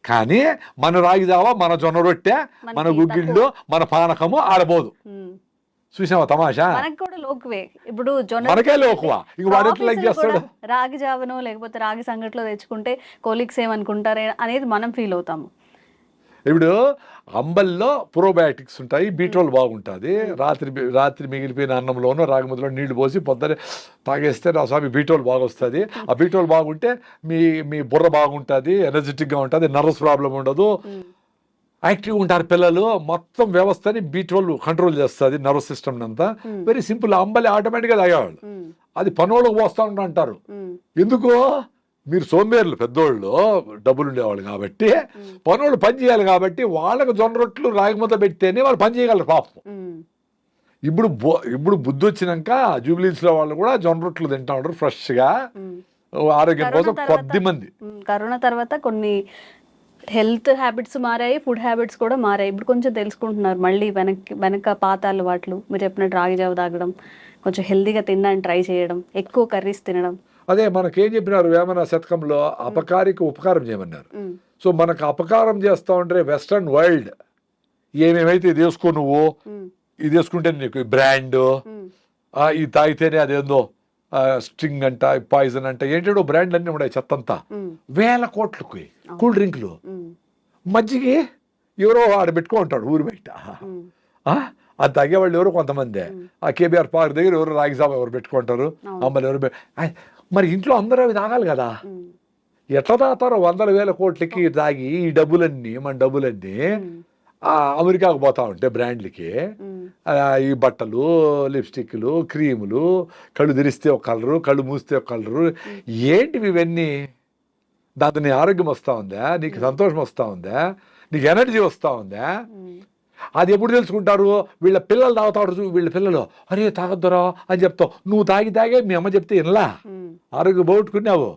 కానీ మన రాగి జావా, మన జొన్న రొట్టె, మన గుగ్గిళ్ళు, మన పానకము ఆడబోదు. చూసావా తమాషా? ఇప్పుడు మనకే లోకువా, ఇంక వాడు ఎట్లా లైక్ చేస్తాడు? రాగి జావనో లేకపోతే రాగి సంగట్లో తెచ్చుకుంటే కొలీగ్స్ ఏమనుకుంటారే అనేది మనం ఫీల్ అవుతాము. ఇప్పుడు అంబల్లో ప్రోబయాటిక్స్ ఉంటాయి, బీట్రోల్ బాగుంటుంది. రాత్రి మిగిలిపోయిన అన్నంలోనూ రాగి ముద్దలో నీళ్లు పోసి పొద్దునే తాగేస్తే నా స్వామి బీట్రోల్ బాగా వస్తుంది. ఆ బీట్రోల్ బాగుంటే మీ బుర్ర బాగుంటుంది, ఎనర్జెటిక్గా ఉంటుంది, నర్వస్ ప్రాబ్లం ఉండదు, యాక్టివ్గా ఉంటారు పిల్లలు. మొత్తం వ్యవస్థని బీట్రోల్ కంట్రోల్ చేస్తుంది, నర్వస్ సిస్టమ్ అంతా. Very simple. అంబలి ఆటోమేటిక్గా తాగేవాళ్ళు, అది పనోళ్ళకు పోస్తా అంటారు. ఎందుకు? మీరు సోంబేర్లు, పెద్దోళ్ళు డబ్బులు ఉండేవాళ్ళు కాబట్టి, పనులు పని చేయాలి కాబట్టి వాళ్ళకి జొన్న రొట్టెలు రాగి ముద్ద పెడితేనే వాళ్ళు పని చేయగలరు పాపం. ఇప్పుడు బుద్ధి వచ్చినాక జూబ్లీస్లో వాళ్ళు కూడా జొన్న రొట్టెలు తింటా ఉంటారు ఫ్రెష్గా, ఆరోగ్యం కోసం. కొద్ది మంది కరోనా తర్వాత కొన్ని హెల్త్ హ్యాబిట్స్ మారాయి, ఫుడ్ హ్యాబిట్స్ కూడా మారాయి. ఇప్పుడు కొంచెం తెలుసుకుంటున్నారు మళ్ళీ వెనక పాత అలవాట్లు. మీరు చెప్పినట్టు రాగి జావ తాగడం, కొంచెం హెల్తీగా తినడానికి ట్రై చేయడం, ఎక్కువ కర్రీస్ తినడం. అదే మనకేం చెప్పినారు వేమన శతకంలో, అపకారికి ఉపకారం చేయమన్నారు. సో మనకు అపకారం చేస్తా ఉంటే వెస్ట్రన్ వరల్డ్ ఏమేమైతే ఇది వేసుకో, నువ్వు ఇది వేసుకుంటే నీకు బ్రాండ్, ఇది తాగితేనే అదేందో స్ట్రింగ్ అంట, పాయిజన్ అంట, ఏంటో బ్రాండ్లు అన్నీ ఉన్నాయి చెత్తంతా. 1000 కోట్లకి కూల్ డ్రింక్లు, మజ్జిగి ఎవరో ఆడ పెట్టుకో ఉంటాడు ఊరు బయట. అది తాగేవాళ్ళు ఎవరో కొంతమంది, ఆ కేబీఆర్ పార్క్ దగ్గర ఎవరు రాగి జావ ఎవరు పెట్టుకుంటారు, అమ్మలు ఎవరు. మరి ఇంట్లో అందరూ అవి తాగాలి కదా, ఎట్లా తాగుతారో 100,000 కోట్లకి తాగి ఈ డబ్బులన్నీ, మన డబ్బులన్నీ అమెరికాకు పోతా ఉంటే బ్రాండ్లకి, ఈ బట్టలు, లిప్స్టిక్లు, క్రీములు, కళ్ళు తెరిస్తే ఒక కలరు, కళ్ళు మూస్తే ఒక కలరు, ఏంటివి ఇవన్నీ? దాంతో నీ ఆరోగ్యం వస్తూ ఉందా, నీకు సంతోషం వస్తూ ఉందా, నీకు ఎనర్జీ వస్తూ ఉందా? అది ఎప్పుడు తెలుసుకుంటారు? వీళ్ళ పిల్లలు తాగుతాడు, వీళ్ళ పిల్లలు అరే తాగొద్దురా అని చెప్తావు, నువ్వు తాగే మీ అమ్మ చెప్తే వినలా, ఆరోగ్యం పోగొట్టుకున్నావు,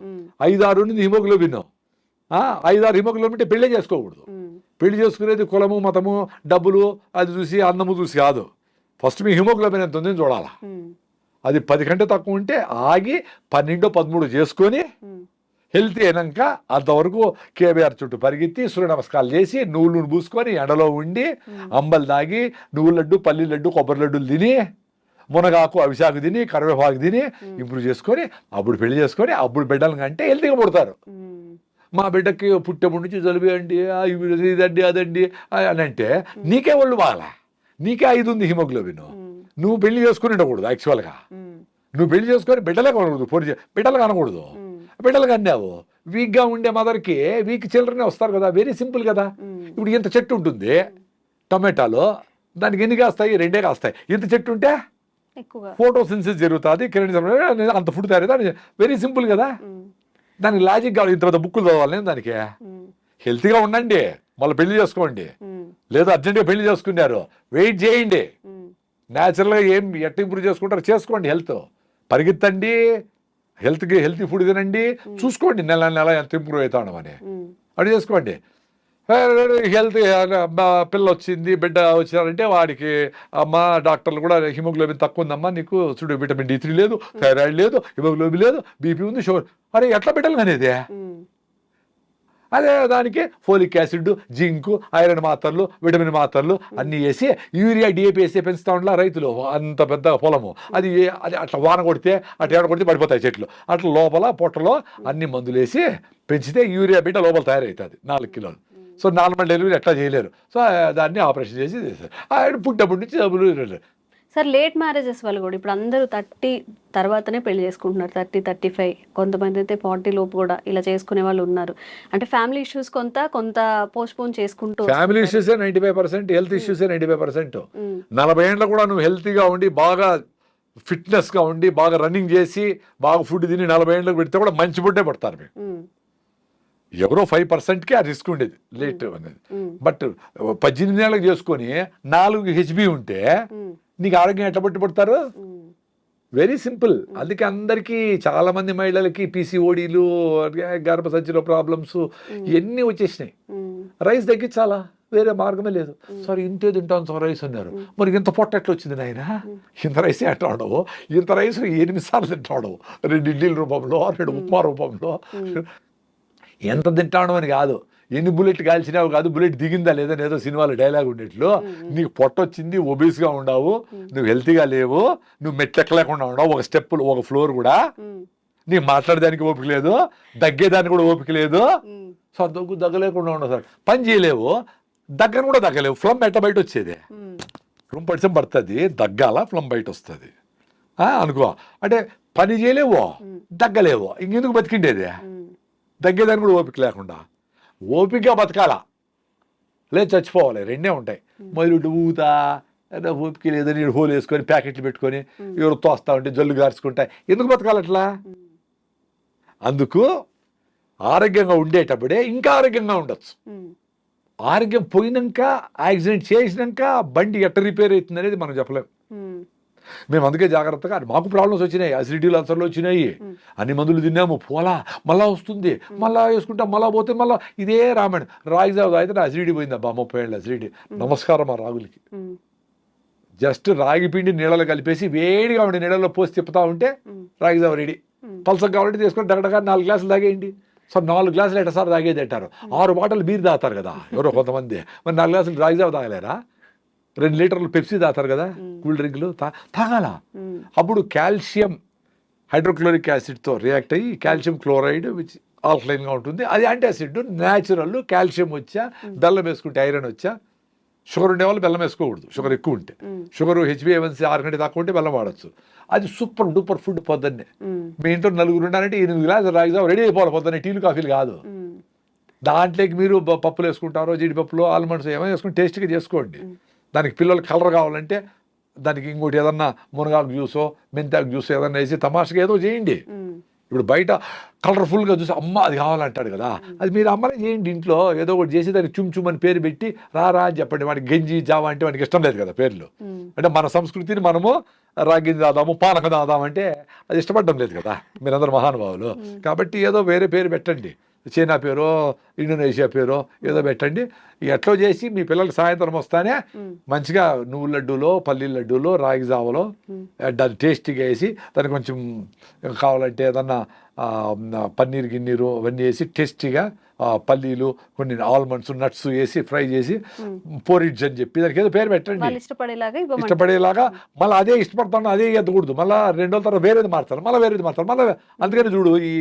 5-6 నుండి హిమోగ్లోబిన్ 5-6 హిమోగ్లోబిన్ ఉంటే పెళ్ళే చేసుకోకూడదు. పెళ్లి చేసుకునేది కులము మతము డబ్బులు అది చూసి అన్నము చూసి కాదు. ఫస్ట్ మీ హిమోగ్లోబిన్ ఎంత ఉందని చూడాలా. అది 10 కంటే తక్కువ ఉంటే ఆగి 12-13 చేసుకొని హెల్తీ అయినాక అంతవరకు కేబీఆర్ చుట్టూ పరిగెత్తి సూర్య నమస్కారాలు చేసి నువ్వులు పూసుకొని ఎండలో ఉండి అంబలు తాగి నువ్వుల లడ్డు పల్లి లడ్డు కొబ్బరి లడ్డులు తిని మునగాకు అవిశాకు తిని కరివేపాకు తిని ఇంప్రూవ్ చేసుకొని అప్పుడు పెళ్లి చేసుకొని అప్పుడు బిడ్డలు కంటే హెల్తీగా పుడతారు. మా బిడ్డకి పుట్టేప్పటి నుంచి జలుబు అండి ఇదండి అదండి అని అంటే నీకే ఒళ్ళు బాగాలా, నీకే 5 ఉంది హిమోగ్లోబిన్. నువ్వు పెళ్లి చేసుకుని ఉండకూడదు. యాక్చువల్గా నువ్వు పెళ్లి చేసుకొని బిడ్డలే కొనకూడదు, బిడ్డలు కనకూడదు. బిడ్డలు కన్నావు వీక్గా ఉండే మదర్కి వీక్ చిల్డ్రనే వస్తారు కదా. వెరీ సింపుల్ కదా. ఇప్పుడు ఇంత చెట్టు ఉంటుంది టమాటాలో, దానికి ఎన్ని కాస్తాయి? 2 కాస్తాయి. ఇంత చెట్టు ఉంటే ఫోటోసిన్సిస్ జరుగుతుంది, అంత ఫుడ్ తయారవుతుంది. వెరీ సింపుల్ కదా. దానికి లాజిక్ కావాలి. ఇంత పెద్ద బుక్కులు చదవాలి నేను దానికి. హెల్తీగా ఉండండి, మళ్ళీ పెళ్లి చేసుకోండి. లేదా అర్జెంట్గా పెళ్లి చేసుకున్నారు, వెయిట్ చేయండి. న్యాచురల్గా ఏం ఎట్ట ఇంప్రూవ్ చేసుకుంటారో చేసుకోండి. హెల్త్ పరిగెత్తండి, హెల్తీ ఫుడ్ తినండి, చూసుకోండి నెల ఎంత ఇంప్రూవ్ అవుతాడు అని అది చేసుకోండి. హెల్త్ పిల్ల వచ్చింది బిడ్డ వచ్చినారంటే వాడికి అమ్మ డాక్టర్లు కూడా హిమోగ్లోబిన్ తక్కువ ఉందమ్మా నీకు, చూడు విటమిన్ D3 లేదు, థైరాయిడ్ లేదు, హిమోగ్లోబిన్ లేదు, బీపీ ఉంది, షుగర్. అరే ఎట్లా బిడ్డలు అనేది? అదే దానికి ఫోలిక్ యాసిడ్, జింకు, ఐరన్ మాత్రలు, విటమిన్ మాత్రలు అన్నీ వేసి యూరియా DAP వేసి పెంచుతా ఉండాలి రైతులు. అంత పెద్ద పొలము అది అట్లా వాన కొడితే అట్లా ఏడ కొడితే పడిపోతాయి చెట్లు. అట్లా లోపల పొట్టలో అన్ని మందులు వేసి పెంచితే యూరియా బిడ్డ లోపల తయారవుతుంది 4 కిలోలు. సో నార్మల్ డెలివరీ ఎట్లా చేయలేరు. సో దాన్ని ఆపరేషన్ చేసి చేస్తారు. పుట్టినప్పటి నుంచి డబ్బులు. సార్ లేట్ మ్యారేజెస్ వల్ల కూడా ఇప్పుడు అందరూ 30 తర్వాతనే పెళ్లి చేసుకుంటున్నారు. 30-35, కొంతమంది అయితే 40 లోపు కూడా ఇలా చేసుకునే వాళ్ళు ఉన్నారు. అంటే ఫ్యామిలీ ఇష్యూస్ కొంత పోస్ట్పోన్ చేసుకుంటూ. ఫ్యామిలీ ఇష్యూసే 95%, హెల్త్ ఇష్యూసే 95%. 40 ఏళ్ళలో కూడా నువ్వు హెల్తీగా ఉండి బాగా ఫిట్నెస్గా ఉండి బాగా రన్నింగ్ చేసి బాగా ఫుడ్ తిని 40 ఏళ్ళకి పెడితే కూడా మంచి ఫుడ్డే పడతారు మీరు. ఎవరో 5%కి ఆ రిస్క్ ఉండేది లేట్ అనేది. బట్ 18 ఏళ్ళకి చేసుకొని 4 HB ఉంటే నీకు ఆరోగ్యం ఎట్లా పట్టుబడతారు? Very simple. అందుకే అందరికీ చాలా మంది మహిళలకి PCODలు, గర్భసంచిలో ప్రాబ్లమ్స్ ఇవన్నీ వచ్చేసినాయి. రైస్ తగ్గించాలా, వేరే మార్గమే లేదు. సార్ ఇంతే తింటాను సార్ రైస్ అన్నారు. మరి ఇంత పొట్ట ఎట్లా వచ్చింది నాయన? ఇంత రైస్ ఎట్లా ఉండవు? ఇంత రైస్ 8 సార్లు తింటాడు, 2 ఇడ్లీల రూపంలో, 2 ఉప్మా రూపంలో. ఎంత తింటాడు అని కాదు, ఎన్ని బుల్లెట్ కాల్చినావు కాదు, బుల్లెట్ దిగిందా లేదా ఏదో సినిమాలో డైలాగ్ ఉండేట్లు. నీకు పొట్ట వచ్చింది, ఒబీస్గా ఉండవు, నువ్వు హెల్తీగా లేవు, నువ్వు మెట్లెక్కలేకుండా ఉండవు, ఒక స్టెప్పులు ఒక ఫ్లోర్ కూడా, నీకు మాట్లాడడానికి ఓపిక లేదు, దగ్గేదానికి కూడా ఓపిక లేదు. సో దగ్గలేకుండా ఉండవు సార్. పని చేయలేవు, దగ్గర కూడా దగ్గలేవు. ఫ్లమ్ ఎట్ట బయట వచ్చేది? రూమ్ పడిసం పడుతుంది, దగ్గాల ఫ్లమ్ బయట వస్తుంది అనుకో. అంటే పని చేయలేవు, దగ్గలేవు, ఇంకెందుకు బతికిండేది? దగ్గేదానికి కూడా ఓపిక లేకుండా. ఓపికగా బతకాలా, లేదు చచ్చిపోవాలి, 2 ఉంటాయి. మొదలు ఊతా ఓపిక లేదని హోల్ వేసుకొని ప్యాకెట్లు పెట్టుకొని ఎవరు తోస్తా ఉంటే జల్లు గార్చుకుంటాయి. ఎందుకు బతకాలి అట్లా? అందుకు ఆరోగ్యంగా ఉండేటప్పుడే ఇంకా ఆరోగ్యంగా ఉండొచ్చు. ఆరోగ్యం పోయినాక, యాక్సిడెంట్ చేసినాక బండి ఎట్ట రిపేర్ అవుతుంది అనేది మనం చెప్పలేం. మేము అందుకే జాగ్రత్తగా, మాకు ప్రాబ్లమ్స్ వచ్చినాయి, అసిడిటీలు అల్సర్లు వచ్చినాయి, అన్ని మందులు తిన్నాము, పోలా మళ్ళా వస్తుంది, మళ్ళా వేసుకుంటాం, మళ్ళా పోతే మళ్ళీ ఇదే రామాయణం. రాగి జావ అయితే నా అసిడిటీ పోయిందబ్బా, 30 ఏళ్ళ అసిడిటీ. నమస్కారం ఆ రాగులకి. జస్ట్ రాగి పిండి నీళ్ళలో కలిపేసి వేడిగా ఉండి నీళ్ళలో పోసి తిప్పుతా ఉంటే రాగి జావ రెడీ. పల్సగా కావాలంటే తీసుకొని దగ్గరగా 4 గ్లాసులు తాగేయండి. సో 4 గ్లాసులు ఎట్టసారి తాగేది అంటారు. 6 బాటలు బీర్ తాగుతారు కదా ఎవరో కొంతమంది, మరి 4 గ్లాసులు రాగి జావ తాగలేరా? 2 లీటర్లు పెప్సీ తాగుతారు కదా, కూల్ డ్రింక్లు తాగాల. అప్పుడు కాల్షియం హైడ్రోక్లోరిక్ యాసిడ్తో రియాక్ట్ అయ్యి కాల్షియం క్లోరైడ్ విచ్ ఆల్కలైన్గా ఉంటుంది, అది యాంటాసిడ్ న్యాచురల్. కాల్షియం వచ్చా, బెల్లం వేసుకుంటే ఐరన్ వచ్చా. షుగర్ ఉండే వాళ్ళు బెల్లం వేసుకోకూడదు, షుగర్ ఎక్కువ ఉంటే. షుగర్ HbA1c 6 కంటే తక్కువ ఉంటే బెల్లం వాడచ్చు. అది సూపర్ డూపర్ ఫుడ్. పొద్దున్నే మీ ఇంట్లో 4 ఉన్నారంటే 8 గ్లాసులు రాగి జావ రెడీ అయిపోవాలి పొద్దున్నే, టీలు కాఫీలు కాదు. దాంట్లోకి మీరు పప్పులు వేసుకుంటారో, జీడిపప్పులు, ఆల్మండ్స్ ఏమైనా వేసుకుని టేస్ట్గా చేసుకోండి. దానికి పిల్లలు కలర్ కావాలంటే దానికి ఇంకోటి ఏదన్నా మునగాకు జ్యూసో మెంతాకు జ్యూస్ ఏదన్నా వేసి తమాషగా ఏదో చేయండి. ఇప్పుడు బయట కలర్ఫుల్గా చూసి అమ్మ అది కావాలంటాడు కదా, అది మీరు అమ్మనే చేయండి ఇంట్లో. ఏదో ఒకటి చేసి దానికి చుమ్ అని పేరు పెట్టి రా అని చెప్పండి. వాడికి గంజి జావా అంటే వాడికి ఇష్టం లేదు కదా పేర్లు. అంటే మన సంస్కృతిని మనము రాగింజి దాదాము, పానకం దాదాం అంటే అది ఇష్టపడడం లేదు కదా మీరందరూ మహానుభావులు. కాబట్టి ఏదో వేరే పేరు పెట్టండి. చైనా పేరో ఇండోనేషియా పేరో ఏదో పెట్టండి. ఎట్లో చేసి మీ పిల్లలకి సాయంత్రం వస్తానే మంచిగా నువ్వు లడ్డూలో పల్లీల లడ్డూలో రాగి జావలో దాన్ని టేస్టీగా వేసి దానికి కొంచెం కావాలంటే ఏదన్నా పన్నీర్ గిన్నీరు అవన్నీ వేసి టేస్టీగా పల్లీలు కొన్ని ఆల్మండ్స్ నట్స్ వేసి ఫ్రై చేసి పోరిడ్జ్ అని చెప్పి దానికి ఏదో పేరు పెట్టండి ఇష్టపడేలాగా. మళ్ళీ అదే ఇష్టపడతాను అదే ఎద్దకూడదు, మళ్ళీ 2 రోజుల తర్వాత వేరేది మారుతారు, మళ్ళీ వేరేది మారుతారు, మళ్ళీ. అందుకని చూడు ఈ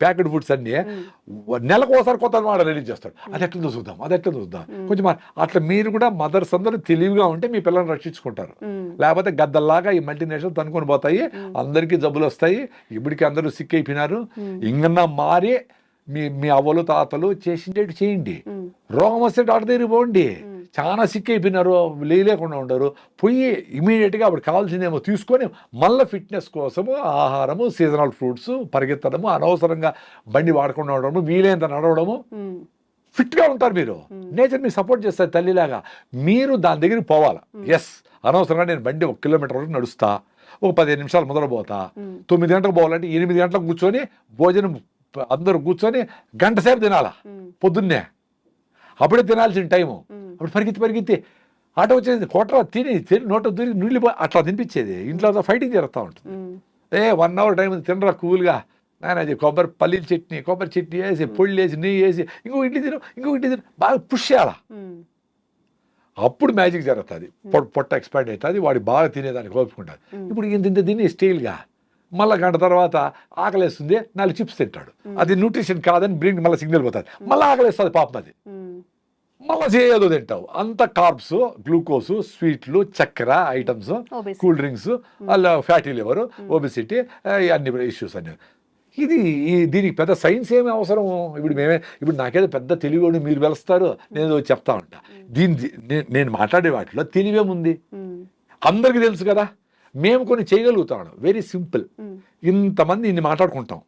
ప్యాకెట్ ఫుడ్స్ అన్నీ నెలకు ఒకసారి కొత్త మోడల్ రిలీజ్ చేస్తాడు. అది ఎట్లా చూద్దాం, అది ఎట్లా చూద్దాం కొంచెం. అట్లా మీరు కూడా మదర్స్ అందరూ తెలివిగా ఉంటే మీ పిల్లల్ని రక్షించుకుంటారు. లేకపోతే గద్దల్లాగా ఈ మల్టీనేషనల్ తనుకొని పోతాయి, అందరికీ జబ్బులు వస్తాయి. ఇప్పటికీ అందరూ సిక్ అయిపోయినారు. ఇంకన్నా మారి మీ అవ్వలు తాతలు చేసిండేటి చేయండి. రోగం వస్తే డాక్టర్ దగ్గరికి పోండి. చాలా సిక్ అయిపోయినారు, లేకుండా ఉండరు, పోయి ఇమీడియట్గా అప్పుడు కావాల్సిందేమో తీసుకొని మళ్ళీ ఫిట్నెస్ కోసము ఆహారము, సీజనల్ ఫ్రూట్స్, పరిగెత్తడము, అనవసరంగా బండి వాడకుండా ఉండడము, వీలైనంత నడవడము, ఫిట్గా ఉంటారు. మీరు నేచర్ మీకు సపోర్ట్ చేస్తారు తల్లిలాగా. మీరు దాని దగ్గరికి పోవాలి. ఎస్, అనవసరంగా నేను బండి 1 కిలోమీటర్ వరకు నడుస్తా, ఒక 15 నిమిషాలు మొదలుపోతా, 9 గంటలకు పోవాలంటే 8 గంటలకు కూర్చొని భోజనం అందరూ కూర్చొని గంట సేపు తినాలా పొద్దున్నే. అప్పుడే తినాల్సిన టైము. అప్పుడు పరిగెత్తి ఆటో వచ్చేది కొట్ర తిని నోట దూరి నీళ్ళు అట్లా తినిపించేది. ఇంట్లో ఫైటింగ్ జరుగుతూ ఉంటుంది. 1 అవర్ టైం తినరా కూల్గా నాయన, అది పల్లీల చట్నీ, కొబ్బరి చట్నీ వేసి, పొళ్ళు వేసి, నెయ్యి వేసి, ఇంకో ఇడ్లీ తిను బాగా పుష్ చేయాలా. అప్పుడు మ్యాజిక్ జరుగుతుంది. పొట్ట ఎక్స్పాండ్ అవుతుంది, వాడు బాగా తినేదానికి కోపుకుంటుంది. ఇప్పుడు ఇంత తిని స్టీల్గా మళ్ళీ గంట తర్వాత ఆకలేస్తుంది, 4 చిప్స్ తింటాడు. అది న్యూట్రిషన్ కాదని బ్రెయిన్ మళ్ళీ సిగ్నల్ పోతుంది, మళ్ళీ ఆకలేస్తుంది పాపం. అది మళ్ళీ చేయదో తింటావు. అంత కార్బ్స్, గ్లూకోజ్, స్వీట్లు, చక్కెర ఐటమ్స్, కూల్ డ్రింక్స్, అలా ఫ్యాటీ లివర్, ఒబెసిటీ, అన్ని ఇష్యూస్ అన్నీ. దీనికి పెద్ద సైన్స్ ఏమి అవసరం? ఇప్పుడు నాకేదో పెద్ద తెలివి మీరు వెలుస్తారు, నేను చెప్తా ఉంటా. నేను మాట్లాడే వాటిలో తెలివేముంది? అందరికీ తెలుసు కదా. మేము కొన్ని చేయగలుగుతాం, వెరీ సింపుల్. ఇంతమంది ఇన్ని మాట్లాడుకుంటాం,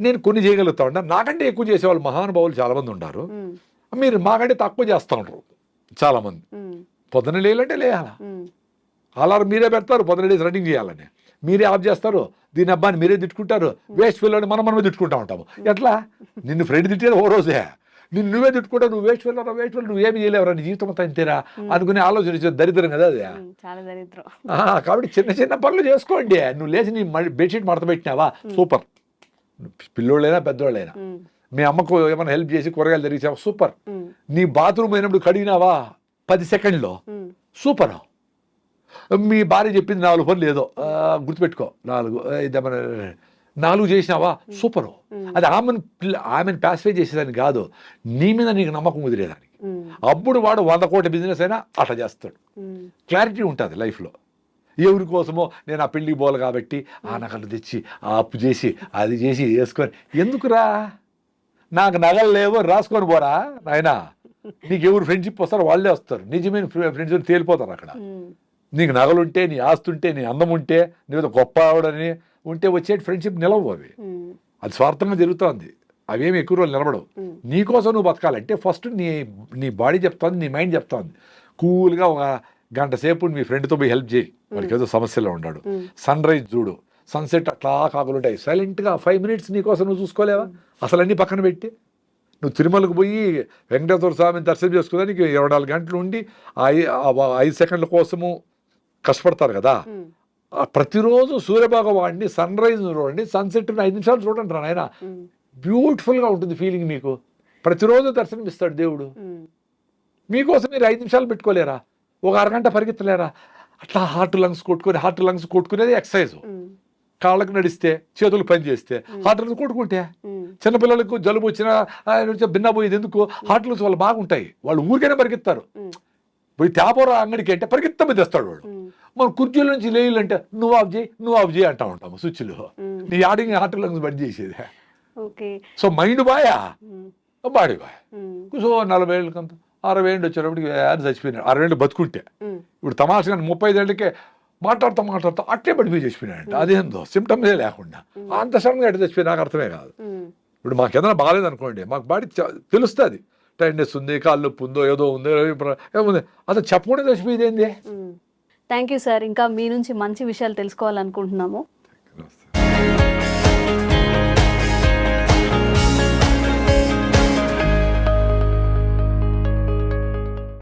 నేను కొన్ని చేయగలుగుతా ఉంటా. నాకంటే ఎక్కువ చేసేవాళ్ళు మహానుభావులు చాలా మంది ఉన్నారు. మీరు మాకంటే తక్కువ చేస్తూ ఉంటారు చాలా మంది. పొద్దున లేయాలంటే లేయాలా, అలారం మీరే పెడతారు, పొద్దున లేసి రన్నింగ్ చేయాలని మీరే ఆఫ్ చేస్తారు. దీని అబ్బాయిని మీరే తిట్టుకుంటారు, వేస్ట్ ఫీల్డ్ మనమే తిట్టుకుంటా ఉంటాము. ఎట్లా? నిన్ను ఫ్రెండ్ తిట్టేది ఓ రోజే, నువ్వే తిట్టుకుంటావు, నువ్వు వేస్ట్ ఫీల్డ్ నువ్వేమి చేయలేవరా, నీ జీవితం అంతా ఇంతేరా అనుకునే ఆలోచన దరిద్రం కదా అది. కాబట్టి చిన్న పనులు చేసుకోండి. నువ్వు లేచి నీ బెడ్షీట్ మడత పెట్టినావా, సూపర్. పిల్లోళ్ళైనా పెద్దోళ్ళైనా మీ అమ్మకు ఏమైనా హెల్ప్ చేసి కూరగాయలు తెరిచావా, సూపర్. నీ బాత్రూమ్ అయినప్పుడు కడిగినావా 10 సెకండ్లో, సూపర్. మీ భార్య చెప్పింది 4 పనులు ఏదో గుర్తుపెట్టుకో, 4 చేసినావా, సూపరు. అది ఆమెను ప్యాసిఫై చేసేదానికి కాదు, నీ మీద నీకు నమ్మకం కుదిరేదానికి. అప్పుడు వాడు 100 కోట్ల బిజినెస్ అయినా అట్లా చేస్తాడు. క్లారిటీ ఉంటుంది లైఫ్లో. ఎవరి కోసమో నేను ఆ పెళ్ళికి పోవాలి కాబట్టి ఆ నగలు తెచ్చి ఆ అప్పు చేసి అది చేసి వేసుకొని ఎందుకురా, నాకు నగలు లేవో రాసుకొని పోరా నాయనా. నీకు ఎవరు ఫ్రెండ్షిప్ వస్తారో వాళ్ళే వస్తారు, నిజమైన ఫ్రెండ్స్ తేలిపోతారు అక్కడ. నీకు నగలుంటే, నీ ఆస్తుంటే, నీ అందం ఉంటే, నీకు గొప్ప ఆవిడని ఉంటే వచ్చే ఫ్రెండ్షిప్ నిలవు. అవి అది స్వార్థంగా జరుగుతుంది, అవేమి ఎక్కువ రోజులు నిలబడవు. నీకోసం నువ్వు బతకాలంటే ఫస్ట్ నీ బాడీ చెప్తాను, నీ మైండ్ చెప్తాను. కూల్గా ఒక గంట సేపు మీ ఫ్రెండ్తో పోయి హెల్ప్ చేయి, వాడికి ఏదో సమస్యలో ఉన్నాడు. సన్ రైజ్ చూడు, సన్సెట్ అట్లా కాకులుంటాయి, సైలెంట్గా 5 మినిట్స్ నీకోసం నువ్వు చూసుకోలేవా? అసలు అన్నీ పక్కన పెట్టి నువ్వు తిరుమలకు పోయి వెంకటేశ్వర స్వామిని దర్శనం చేసుకోవడానికి 24 గంటలు ఉండి 5 సెకండ్ల కోసము కష్టపడతారు కదా. ప్రతిరోజు సూర్యభగవాన్ని సన్ రైజ్ చూడండి, సన్సెట్ 5 నిమిషాలు చూడండి రా నాయన, బ్యూటిఫుల్గా ఉంటుంది ఫీలింగ్. మీకు ప్రతిరోజు దర్శనం ఇస్తాడు దేవుడు. మీకోసం మీరు 5 నిమిషాలు పెట్టుకోలేరా? ఒక అరగంట పరిగెత్తలేరా? అట్లా హార్ట్ లంగ్స్ కొట్టుకునేది ఎక్సర్సైజ్. కాళ్ళకు నడిస్తే, చేతులు పని చేస్తే హార్ట్ లంగ్స్ కొట్టుకుంటే, చిన్నపిల్లలకు జలుబు వచ్చినా భిన్న పోయేది ఎందుకు? హార్ట్ లంగ్స్ వాళ్ళు బాగుంటాయి, వాళ్ళు ఊరికైనా పరిగెత్తారు. పోయి తేపరా అంగడికి అంటే పరిగెత్తమే తెస్తాడు వాడు. మన కుర్చీల నుంచి లేయాలంటే నువ్వు ఆఫ్ చేయి అంటా ఉంటాము స్విచ్లు. నీ ఆడికి హార్ట్ లంగ్స్ బంద్ చేసేది. సో మైండ్ బాయా, బాడీ బాయ్. సో 40 ఏళ్ళకంత 60 ఏళ్ళు వచ్చేటప్పటికి చచ్చిపోయినాడు. 60 ఏళ్ళు బతుకుంటే ఇప్పుడు తమాషగా 35 ఏళ్ళకే మాట్లాడుతూ అట్లే పడిపోయి చచ్చిపోయినాడంట. అదేందో సిమ్టమ్సే లేకుండా అంత సడన్గా ఎట్లా చచ్చిపోయి నాకు అర్థమే కాదు. ఇప్పుడు మాకు ఏదైనా బాగాలేదు అనుకోండి, మాకు బాడీ తెలుస్తుంది, టైర్నెస్ ఉంది, కాళ్ళు నొప్పి ఉందో ఏదో ఉందో ఏముంది, అసలు చెప్పకుండా చచ్చిపోయేది ఏంది. Thank you sir. ఇంకా మీ నుంచి మంచి విషయాలు తెలుసుకోవాలనుకుంటున్నాము.